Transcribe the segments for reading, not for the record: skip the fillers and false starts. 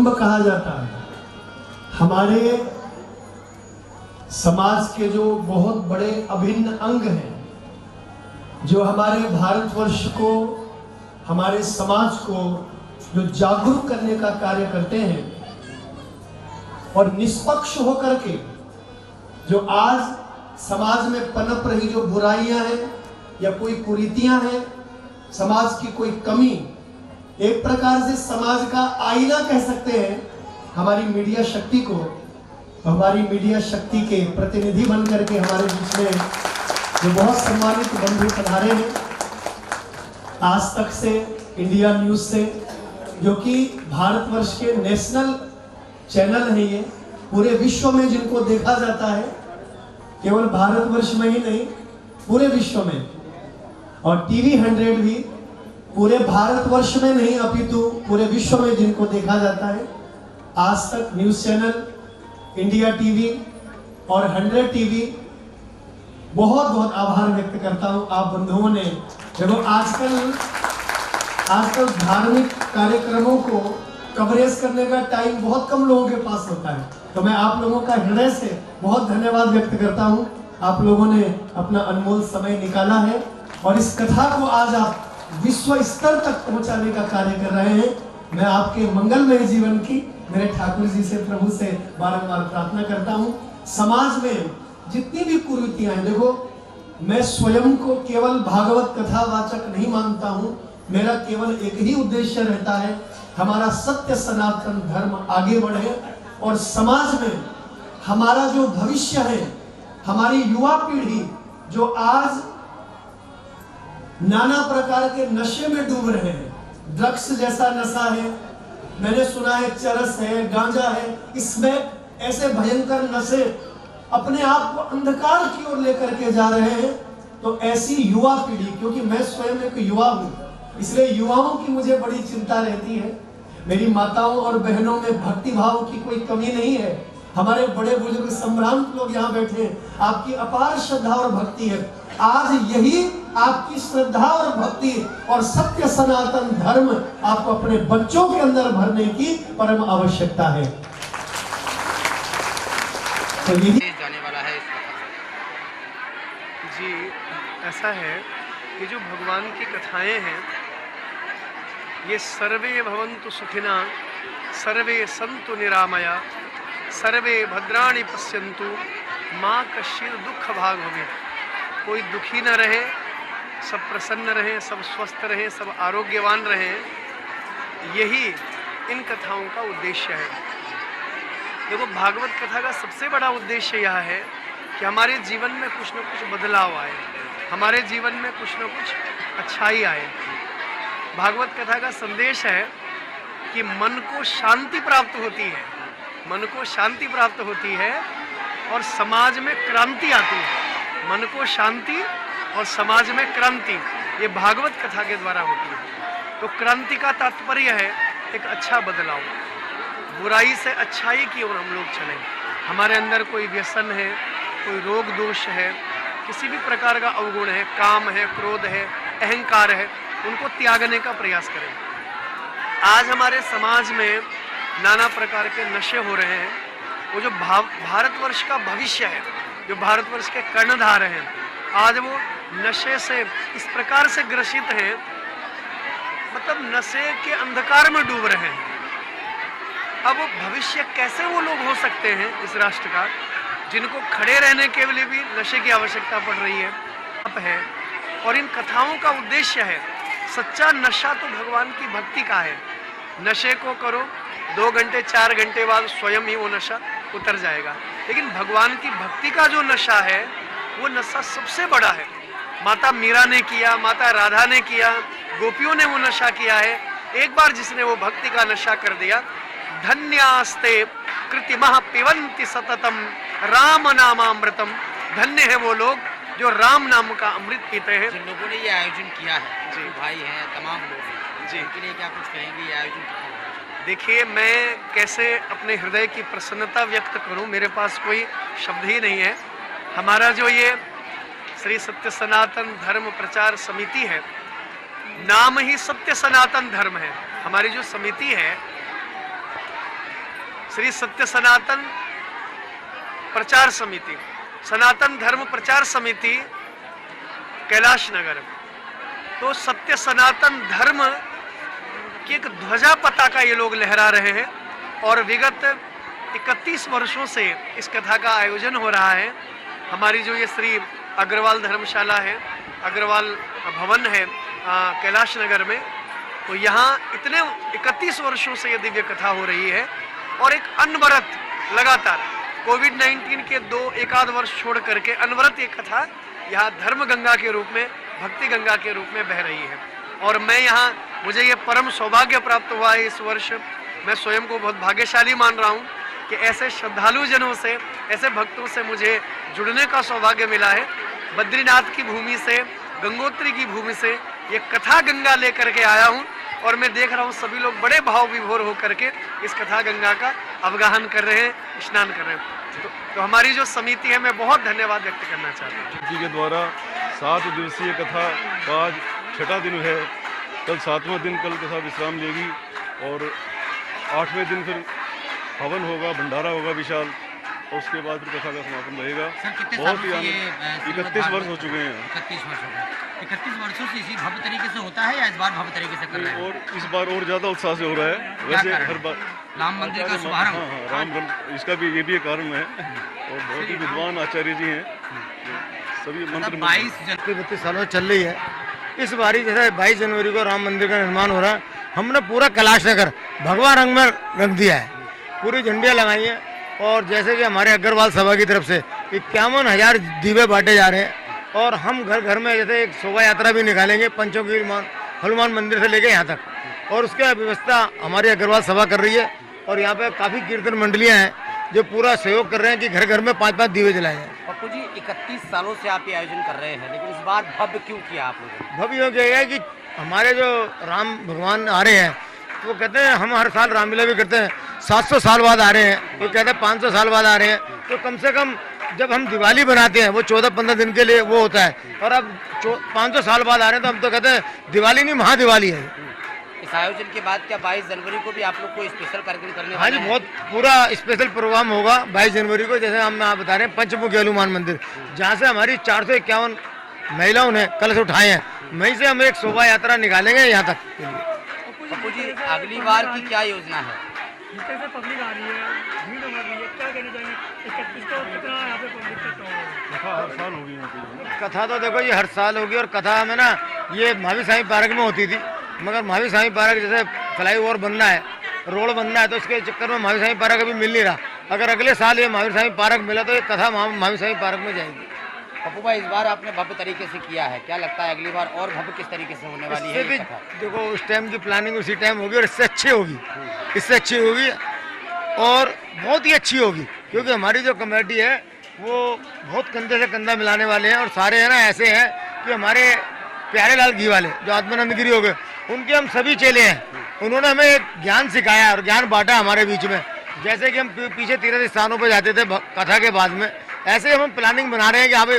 कुटुंब कहा जाता है। हमारे समाज के जो बहुत बड़े अभिन्न अंग हैं, जो हमारे भारतवर्ष को, हमारे समाज को जो जागरूक करने का कार्य करते हैं और निष्पक्ष होकर के जो आज समाज में पनप रही जो बुराइयां हैं या कोई कुरीतियां हैं, समाज की कोई कमी, एक प्रकार से समाज का आईना कह सकते हैं, हमारी मीडिया शक्ति को, हमारी मीडिया शक्ति के प्रतिनिधि बन करके हमारे बीच में जो बहुत सम्मानित बंधु पधारे हैं, आज तक से, इंडिया न्यूज से, जो कि भारतवर्ष के नेशनल चैनल है, ये पूरे विश्व में जिनको देखा जाता है, केवल भारतवर्ष में ही नहीं पूरे विश्व में, और टीवी 100 भी पूरे भारतवर्ष में नहीं अपितु पूरे विश्व में जिनको देखा जाता है। आज तक न्यूज चैनल, इंडिया टीवी और 100 टीवी, बहुत बहुत आभार व्यक्त करता हूं आप बंधुओं ने। देखो आजकल धार्मिक कार्यक्रमों को कवरेज करने का टाइम बहुत कम लोगों के पास होता है, तो मैं आप लोगों का हृदय से बहुत धन्यवाद व्यक्त करता हूं। आप लोगों ने अपना अनमोल समय निकाला है और इस कथा को आज आप विश्व स्तर तक पहुंचाने का कार्य कर रहे हैं। मैं आपके मंगलमय जीवन की मेरे ठाकुर जी से, प्रभु से बारंबार प्रार्थना करता हूं। समाज में जितनी भी कुरीतियां हैं, देखो मैं स्वयं को केवल भागवत कथावाचक नहीं मानता हूं, मेरा केवल एक ही उद्देश्य रहता है, हमारा सत्य सनातन धर्म आगे बढ़े और समाज में हमारा जो भविष्य है, हमारी युवा पीढ़ी जो आज नाना प्रकार के नशे में डूब रहे हैं, ड्रग्स जैसा नशा है, मैंने सुना है चरस है, गांजा है, इसमें ऐसे भयंकर नशे अपने आप को अंधकार की ओर लेकर के जा रहे हैं। तो ऐसी युवा पीढ़ी, क्योंकि मैं स्वयं एक युवा हूं, इसलिए युवाओं की मुझे बड़ी चिंता रहती है। मेरी माताओं और बहनों में भक्ति भाव की कोई कमी नहीं है, हमारे बड़े बुजुर्ग संभ्रांत लोग यहाँ बैठे हैं, आपकी अपार श्रद्धा और भक्ति है। आज यही आपकी श्रद्धा और भक्ति और सत्य सनातन धर्म आपको अपने बच्चों के अंदर भरने की परम आवश्यकता है। तो यही जाने वाला है जी, ऐसा है कि जो भगवान की कथाएं हैं, ये सर्वे भवन्तु सुखिना, सर्वे सन्तु निरामया, सर्वे भद्राणि पश्यन्तु, माँ कश्चित् दुख भाग भवेत्। कोई दुखी न रहे, सब प्रसन्न रहे, सब स्वस्थ रहे, सब आरोग्यवान रहे, यही इन कथाओं का उद्देश्य है। देखो, भागवत कथा का सबसे बड़ा उद्देश्य यह है कि हमारे जीवन में कुछ न कुछ बदलाव आए, हमारे जीवन में कुछ न कुछ अच्छाई आए। भागवत कथा का संदेश है कि मन को शांति प्राप्त होती है, मन को शांति प्राप्त होती है और समाज में क्रांति आती है। मन को शांति और समाज में क्रांति, ये भागवत कथा के द्वारा होती है। तो क्रांति का तात्पर्य है एक अच्छा बदलाव, बुराई से अच्छाई की ओर हम लोग चलें। हमारे अंदर कोई व्यसन है, कोई रोग दोष है, किसी भी प्रकार का अवगुण है, काम है, क्रोध है, अहंकार है, उनको त्यागने का प्रयास करें। आज हमारे समाज में नाना प्रकार के नशे हो रहे हैं। वो जो भारतवर्ष का भविष्य है, जो भारतवर्ष के कर्णधार हैं, आज वो नशे से इस प्रकार से ग्रसित हैं, मतलब नशे के अंधकार में डूब रहे हैं। अब भविष्य कैसे वो लोग हो सकते हैं इस राष्ट्र का, जिनको खड़े रहने के लिए भी नशे की आवश्यकता पड़ रही है। और इन कथाओं का उद्देश्य है, सच्चा नशा तो भगवान की भक्ति का है। नशे को करो, 2 घंटे 4 घंटे बाद स्वयं ही वो नशा उतर जाएगा। लेकिन भगवान की भक्ति का जो नशा है, वो नशा सबसे बड़ा है। माता मीरा ने किया, माता राधा ने किया, गोपियों ने वो नशा किया है। एक बार जिसने वो भक्ति का नशा कर दिया, धन्यास्ते कृतिमः पिबन्ति सततम राम नामामृतम, धन्य है वो लोग जो राम नाम का अमृत पीते हैं। जिन लोगों ने ये आयोजन किया है, जी भाई हैं, तमाम लोग हैं, जी, उनके लिए क्या कुछ कहेंगे ये आयोजन किया? देखिए, मैं कैसे अपने हृदय की प्रसन्नता व्यक्त करूं, मेरे पास कोई शब्द ही नहीं है। हमारा जो ये श्री सत्य सनातन धर्म प्रचार समिति है, नाम ही सत्य सनातन धर्म है। हमारी जो समिति है श्री सत्य सनातन प्रचार समिति, सनातन धर्म प्रचार समिति कैलाश नगर। तो सत्य सनातन धर्म की एक ध्वजा पताका ये लोग लहरा रहे हैं और विगत 31 वर्षों से इस कथा का आयोजन हो रहा है। हमारी जो ये श्री अग्रवाल धर्मशाला है, अग्रवाल भवन है कैलाश नगर में, तो यहाँ इतने 31 वर्षों से ये दिव्य कथा हो रही है और एक अनवरत लगातार कोविड-19 के 1 वर्ष छोड़ करके अनवरत ये कथा यहाँ धर्म गंगा के रूप में, भक्ति गंगा के रूप में बह रही है। और मैं यहाँ, मुझे ये परम सौभाग्य प्राप्त हुआ है इस वर्ष। मैं स्वयं को बहुत भाग्यशाली मान रहा हूँ कि ऐसे श्रद्धालु जनों से, ऐसे भक्तों से मुझे जुड़ने का सौभाग्य मिला है। बद्रीनाथ की भूमि से, गंगोत्री की भूमि से ये कथा गंगा लेकर के आया हूँ और मैं देख रहा हूँ सभी लोग बड़े भाव विभोर होकर के इस कथा गंगा का अवगाहन कर रहे हैं, स्नान कर रहे हैं। तो हमारी जो समिति है, मैं बहुत धन्यवाद व्यक्त करना चाहता हूँ। जी के द्वारा 7 दिवसीय कथा का आज 6वां दिन है। कल 7वां दिन, कल कथा विश्राम लेगी और 8वें दिन फिर हवन होगा, भंडारा होगा विशाल, और उसके बाद फिर कथा का समापन रहेगा। बहुत ही 31 वर्ष हो चुके हैं। 31 वर्ष हो गए। 31 वर्षों से इसी भव्य तरीके से होता है या इस बार भव्य तरीके से कर रहे हैं? और इस बार और ज्यादा उत्साह से हो रहा है। वैसे हर बार राम मंदिर का शुभारंभ। हाँ, राम, इसका भी ये भी एक कारण है और बहुत ही विद्वान आचार्य जी हैं, सभी मंत्र 32 सालों से चल रही है। इस बारी जैसे 22 जनवरी को राम मंदिर का निर्माण हो रहा है, हमने पूरा कैलाश नगर भगवा रंग में रंग दिया है, पूरी झंडियाँ लगाई हैं और जैसे कि हमारे अग्रवाल सभा की तरफ से 51,000 दीवे बांटे जा रहे हैं और हम घर घर में जैसे एक शोभा यात्रा भी निकालेंगे पंचों की हनुमान मंदिर से लेके यहाँ तक, और उसका व्यवस्था हमारी अग्रवाल सभा कर रही है। और यहाँ पे काफ़ी कीर्तन मंडलियाँ हैं जो पूरा सहयोग कर रहे हैं कि घर घर में 5-5 दीवे जलाए जाएं। पप्पू जी, 31 सालों से आप ये आयोजन कर रहे हैं, लेकिन इस बार भव्य क्यों किया आप लोगों ने? भव्य ये है कि हमारे जो राम भगवान आ रहे हैं, तो वो कहते हैं हम हर साल रामलीला भी करते हैं, 700 साल बाद आ रहे हैं, वो कहते हैं 500 साल बाद आ रहे हैं, तो कम से कम जब हम दिवाली बनाते हैं वो 14-15 दिन के लिए वो होता है, और अब 500 साल बाद आ रहे हैं तो हम तो कहते हैं दिवाली नहीं, महादिवाली है। इस आयोजन के बाद क्या 22 जनवरी को भी आप लोग को स्पेशल कार्यक्रम करने हाँ जी, बहुत पूरा स्पेशल प्रोग्राम होगा 22 जनवरी को। जैसे हम आप बता रहे हैं पंचमुखी हनुमान मंदिर, जहाँ से हमारी 451 महिलाओं ने कलश उठाए हैं, वहीं से हम एक शोभा यात्रा निकालेंगे यहाँ तक के लिए। पप्पू जी, अगली बार की क्या योजना है? जैसे पब्लिक आ रही है, भीड़ हो रही है, क्या कहना चाहिए? 31 को कितना यहाँ पे पब्लिक का कथा हर साल होगी यहाँ पे। कथा तो देखो ये हर साल होगी, और कथा में ना ये महावीर स्वामी पार्क में होती थी, मगर महावीर स्वामी पार्क जैसे फ्लाईओवर बनना है, रोड बनना है, तो इसके चक्कर में महावीर स्वामी पार्क अभी मिल नहीं रहा। अगर अगले साल ये महावीर स्वामी पार्क मिला तो ये कथा महावीर स्वामी पार्क में जाएगी। पप्पू भाई, इस बार आपने भव्य तरीके से किया है, क्या लगता है अगली बार और भव्य किस तरीके से होने वाली है इससे भी ये कथा? देखो उस टाइम की प्लानिंग उसी टाइम होगी और इससे अच्छी होगी, इससे अच्छी होगी और बहुत ही अच्छी होगी, क्योंकि हमारी जो कमेटी है वो बहुत कंधे से कंधा मिलाने वाले हैं, और सारे हैं ना ऐसे हैं कि हमारे प्यारे लाल घी वाले जो आत्मानंद गिरी हो गए, उनके हम सभी चेले हैं। उन्होंने हमें एक ज्ञान सिखाया और ज्ञान बांटा हमारे बीच में। जैसे कि हम पीछे तीर्थ स्थानों पर जाते थे कथा के बाद में, ऐसे हम प्लानिंग बना रहे हैं कि हाँ भाई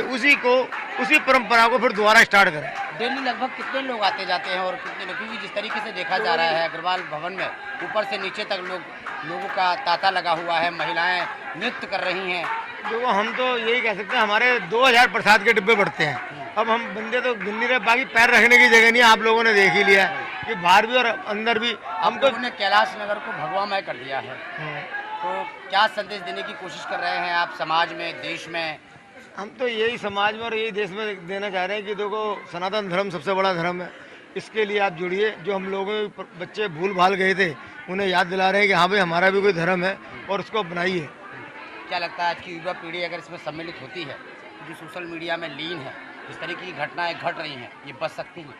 उसी परंपरा को फिर दोबारा स्टार्ट करें। डेली लगभग कितने लोग आते जाते हैं और कितने लोग, क्योंकि जिस तरीके से देखा जा रहा है अग्रवाल भवन में ऊपर से नीचे तक लोगों का तांता लगा हुआ है, महिलाएं नृत्य कर रही हैं। देखो हम तो यही कह सकते हैं, हमारे 2000 प्रसाद के डिब्बे बढ़ते हैं। अब हम बंदे तो गिन नहीं रहे, बाकी पैर रखने की जगह नहीं है, आप लोगों ने देख ही लिया कि बाहर भी और अंदर भी हमको हमने कैलाश नगर को भगवामय कर दिया है। तो क्या संदेश देने की कोशिश कर रहे हैं आप समाज में, देश में? हम तो यही समाज में और यही देश में देना चाह रहे हैं कि देखो सनातन धर्म सबसे बड़ा धर्म है, इसके लिए आप जुड़िए। जो हम लोगों के बच्चे भूल भाल गए थे उन्हें याद दिला रहे हैं कि हाँ भाई हमारा भी कोई धर्म है और उसको अपनाइए। क्या लगता है आज की युवा पीढ़ी अगर इसमें सम्मिलित होती है, जो सोशल मीडिया में लीन है, इस तरह की घटनाएं घट रही हैं, ये बच सकती हैं?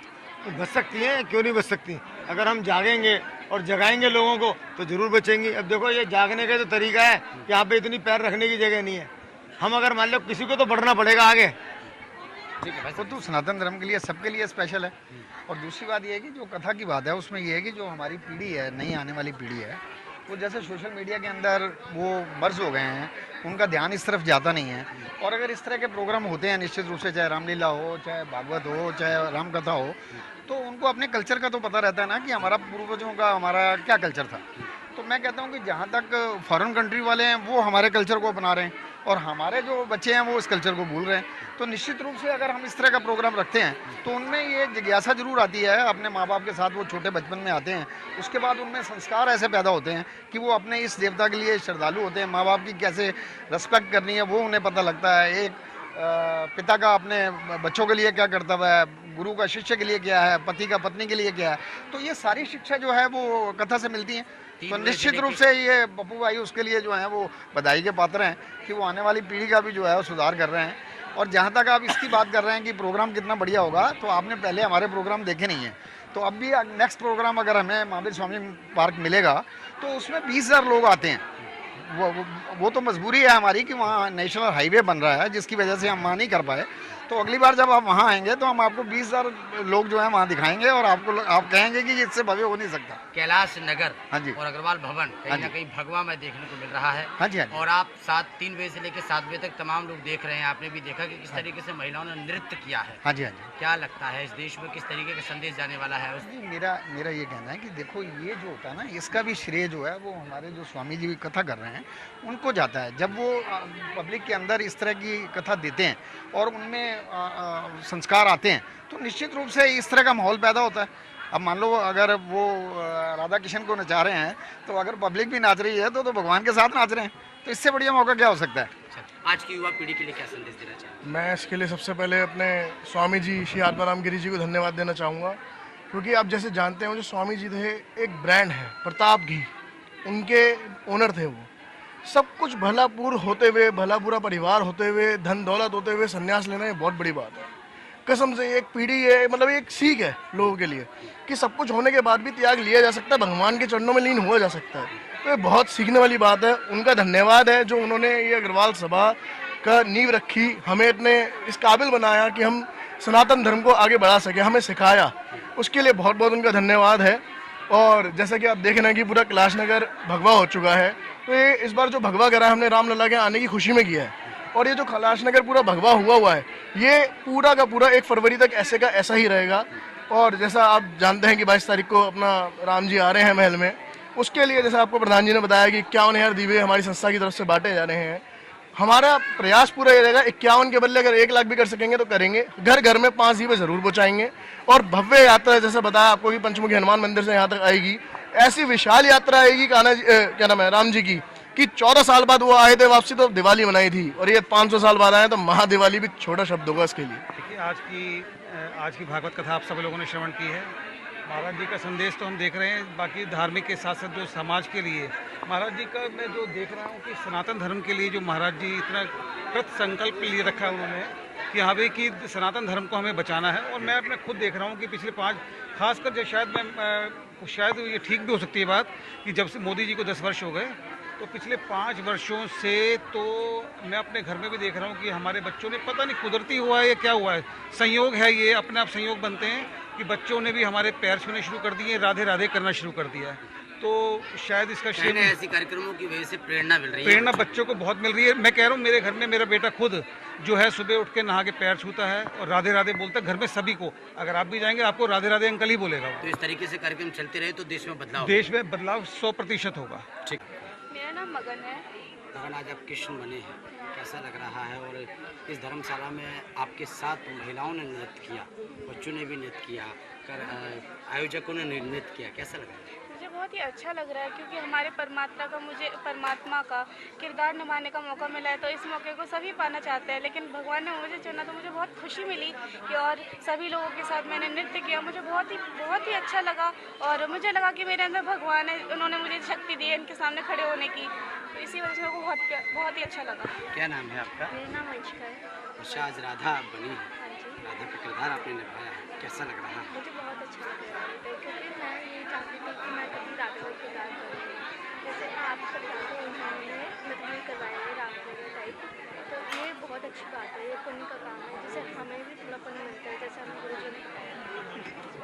बच सकती हैं, क्यों नहीं बच सकती? अगर हम जागेंगे और जगाएंगे लोगों को तो जरूर बचेंगी। अब देखो ये जागने का जो तरीका है कि यहाँ पे इतनी पैर रखने की जगह नहीं है, हम अगर मान लो किसी को तो बढ़ना पड़ेगा आगे। ठीक है भाई। वो तो सनातन धर्म के लिए सबके लिए स्पेशल है। और दूसरी बात ये है कि जो कथा की बात है उसमें ये है कि जो हमारी पीढ़ी है, नई आने वाली पीढ़ी है, वो जैसे सोशल मीडिया के अंदर वो मर्ज हो गए हैं, उनका ध्यान इस तरफ जाता नहीं है। और अगर इस तरह के प्रोग्राम होते हैं निश्चित रूप से, चाहे रामलीला हो, चाहे भागवत हो, चाहे राम कथा हो, तो उनको अपने कल्चर का तो पता रहता है ना कि हमारा पूर्वजों का हमारा क्या कल्चर था। तो मैं कहता हूँ कि जहाँ तक फॉरेन कंट्री वाले हैं वो हमारे कल्चर को अपना रहे हैं और हमारे जो बच्चे हैं वो इस कल्चर को भूल रहे हैं, तो निश्चित रूप से अगर हम इस तरह का प्रोग्राम रखते हैं तो उनमें ये जिज्ञासा जरूर आती है। अपने माँ बाप के साथ वो छोटे बचपन में आते हैं, उसके बाद उनमें संस्कार ऐसे पैदा होते हैं कि वो अपने इस देवता के लिए श्रद्धालु होते हैं। माँ बाप की कैसे रिस्पेक्ट करनी है वो उन्हें पता लगता है। एक पिता का अपने बच्चों के लिए क्या कर्तव्य है, गुरु का शिष्य के लिए क्या है, पति का पत्नी के लिए क्या है, तो ये सारी शिक्षा जो है वो कथा से मिलती है। तो निश्चित रूप से ये पप्पू भाई उसके लिए जो है वो बधाई के पात्र हैं कि वो आने वाली पीढ़ी का भी जो है वो सुधार कर रहे हैं। और जहाँ तक आप इसकी बात कर रहे हैं कि प्रोग्राम कितना बढ़िया होगा, तो आपने पहले हमारे प्रोग्राम देखे नहीं हैं, तो अब भी नेक्स्ट प्रोग्राम अगर हमें महावीर स्वामी पार्क मिलेगा तो उसमें 20,000 लोग आते हैं। वो तो मजबूरी है हमारी कि वहाँ नेशनल हाईवे बन रहा है जिसकी वजह से हम वहाँ नहीं कर पाए। तो अगली बार जब आप वहाँ आएंगे तो हम आपको 20,000 लोग जो है वहाँ दिखाएंगे और आप कहेंगे कि इससे भव्य हो नहीं सकता। कैलाश नगर हाँ जी। और अग्रवाल भवन हाँ कहीं ना जी। कहीं भगवा में देखने को मिल रहा है। हाँ जी, हाँ जी। और आप 3 बजे से लेकर 7 बजे तक तमाम लोग देख रहे हैं। आपने भी देखा कि किस तरीके से महिलाओं ने नृत्य किया है। हाँ जी, हाँ जी। क्या लगता है इस देश में किस तरीके का संदेश जाने वाला है? नहीं, मेरा ये कहना है कि देखो ये जो होता है ना, इसका भी श्रेय जो है वो हमारे जो स्वामी जी कथा कर रहे हैं उनको जाता है। जब वो पब्लिक के अंदर इस तरह की कथा देते हैं और उनमें संस्कार आते हैं तो निश्चित रूप से इस तरह का माहौल पैदा होता है। अब मान लो अगर वो राधा किशन को नचा रहे हैं तो अगर पब्लिक भी नाच रही है तो भगवान के साथ नाच रहे हैं, तो इससे बढ़िया मौका क्या हो सकता है। आज की युवा पीढ़ी के लिए क्या संदेश देना चाहिए? मैं इसके लिए सबसे पहले अपने स्वामी जी श्री आत्माराम गिरी जी को धन्यवाद देना चाहूँगा, क्योंकि आप जैसे जानते हैं जो स्वामी जी थे एक ब्रांड है प्रताप घी, उनके ओनर थे वो। सब कुछ भलापुर होते हुए, भला पूरा परिवार होते हुए, धन दौलत होते हुए संन्यास लेना ये बहुत बड़ी बात है। कसम से एक पीढ़ी है, मतलब एक सीख है लोगों के लिए कि सब कुछ होने के बाद भी त्याग लिया जा सकता है, भगवान के चरणों में लीन हुआ जा सकता है। तो ये बहुत सीखने वाली बात है। उनका धन्यवाद है जो उन्होंने ये अग्रवाल सभा का नींव रखी, हमें इतने इस काबिल बनाया कि हम सनातन धर्म को आगे बढ़ा सके, हमें सिखाया, उसके लिए बहुत बहुत उनका धन्यवाद है। और जैसा कि आप देख रहे हैं कि पूरा कैलाश नगर भगवा हो चुका है, तो ये इस बार जो भगवा करा हमने रामलला के आने की खुशी में किया है। और ये जो कैलाश नगर पूरा भगवा हुआ है ये पूरा का पूरा 1 फरवरी तक ऐसे का ऐसा ही रहेगा। और जैसा आप जानते हैं कि 22 तारीख को अपना राम जी आ रहे हैं महल में, उसके लिए जैसा आपको प्रधान जी ने बताया कि 51,000 दीवे हमारी संस्था की तरफ से बांटे जा रहे हैं। हमारा प्रयास पूरा ये रहेगा 51 के बदले अगर 1 लाख भी कर सकेंगे तो करेंगे। घर घर में 5 दीवे जरूर पहुँचाएंगे। और भव्य यात्रा जैसा बताया आपको कि पंचमुखी हनुमान मंदिर से यहाँ तक आएगी, ऐसी विशाल यात्रा आएगी कान्हा जी क्या नाम है राम जी की, कि 14 साल बाद वो आए थे वापसी तो दिवाली मनाई थी, और ये 500 साल बाद आए तो महादिवाली भी छोटा शब्द होगा इसके लिए। देखिए आज की भागवत कथा आप सब लोगों ने श्रवण की है। महाराज जी का संदेश तो हम देख रहे हैं, बाकी धार्मिक के साथ साथ जो समाज के लिए महाराज जी का मैं जो देख रहा हूँ कि सनातन धर्म के लिए जो महाराज जी इतना कृत संकल्प लिए रखा है उन्होंने कि हाँ भाई कि सनातन धर्म को हमें बचाना है। और मैं अपने खुद देख रहा हूँ कि पिछले 5 खासकर जो शायद ये ठीक भी हो सकती है बात कि जब से मोदी जी को 10 वर्ष हो गए, तो पिछले 5 वर्षों से तो मैं अपने घर में भी देख रहा हूँ कि हमारे बच्चों ने पता नहीं कुदरती हुआ है या क्या हुआ है, संयोग है, ये अपने आप संयोग बनते हैं कि बच्चों ने भी हमारे पैर छूने शुरू कर दिए, राधे राधे करना शुरू कर दिया है। तो शायद इसका श्रेय ऐसी कार्यक्रमों की वजह से प्रेरणा मिल रही है, प्रेरणा बच्चों को बहुत मिल रही है। मैं कह रहा हूँ मेरे घर में मेरा बेटा खुद जो है सुबह उठ के नहा के पैर छूता है और राधे राधे बोलता है। घर में सभी को, अगर आप भी जाएंगे आपको राधे राधे अंकल ही बोलेगा। तो इस तरीके से कार्यक्रम चलते रहे तो देश में बदलाव 100% होगा। ठीक। मेरा नाम मगन है। मगन, आज आप कृष्ण बने हैं, कैसा लग रहा है? और इस धर्मशाला में आपके साथ महिलाओं ने नृत्य किया, बच्चों ने भी नृत्य किया, आयोजकों ने नृत्य किया, कैसा लग रहा है? मुझे बहुत ही अच्छा लग रहा है क्योंकि हमारे परमात्मा का किरदार निभाने का मौका मिला है, तो इस मौके को सभी पाना चाहते हैं, लेकिन भगवान ने मुझे चुना तो मुझे बहुत खुशी मिली कि और सभी लोगों के साथ मैंने नृत्य किया। मुझे बहुत ही अच्छा लगा और मुझे लगा कि मेरे अंदर भगवान है, उन्होंने मुझे शक्ति दी है इनके सामने खड़े होने की, तो इसी वजह से मेरे को बहुत ही अच्छा लगा। क्या नाम है आपका? मेरा नाम वंशिका है। अच्छा, आज राधा बनी है, राधा का किरदार आपने निभाया है, कैसा लग रहा है? मुझे बहुत अच्छा लग रहा है क्योंकि मैं ये चाहती थी कि मैं कभी राधा का किरदार करूँ, जैसे आप सब जानते हैं उन्होंने नृत्य करवाया है रामलीला टाइप, तो ये बहुत अच्छी बात है, ये पुण्य का काम है जिससे हमें भी थोड़ा पुण्य मिलता है, जैसे हमें गुरु जी ने बताया।